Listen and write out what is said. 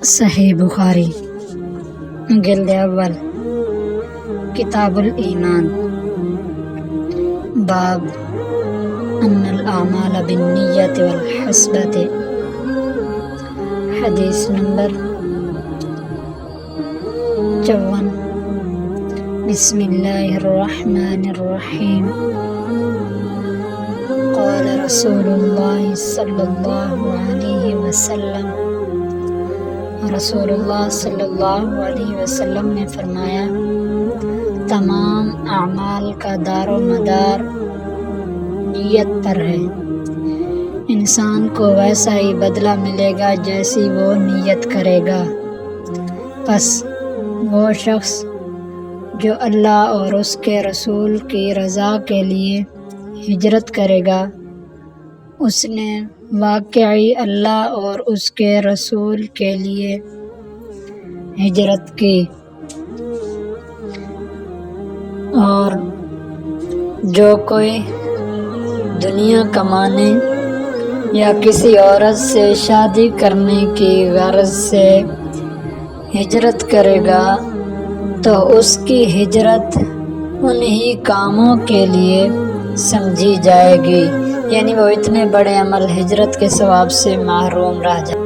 صحیح بخاری جلد اول کتاب الایمان باب ان الاعمال بالنیت والحسبۃ حدیث نمبر 54 بسم اللہ الرحمن الرحیم قال رسول اللہ صلی اللہ علیہ وسلم رسول اللہ صلی اللہ علیہ وسلم نے فرمایا تمام اعمال کا دار و مدار نیت پر ہے۔ انسان کو ویسا ہی بدلہ ملے گا جیسی وہ نیت کرے گا۔ پس وہ شخص جو اللہ اور اس کے رسول کی رضا کے لیے ہجرت کرے گا، اس نے واقعی اللہ اور اس کے رسول کے لیے ہجرت کی، اور جو کوئی دنیا کمانے یا کسی عورت سے شادی کرنے کی غرض سے ہجرت کرے گا تو اس کی ہجرت انہی کاموں کے لیے سمجھی جائے گی، یعنی وہ اتنے بڑے عمل ہجرت کے ثواب سے محروم رہ جائے۔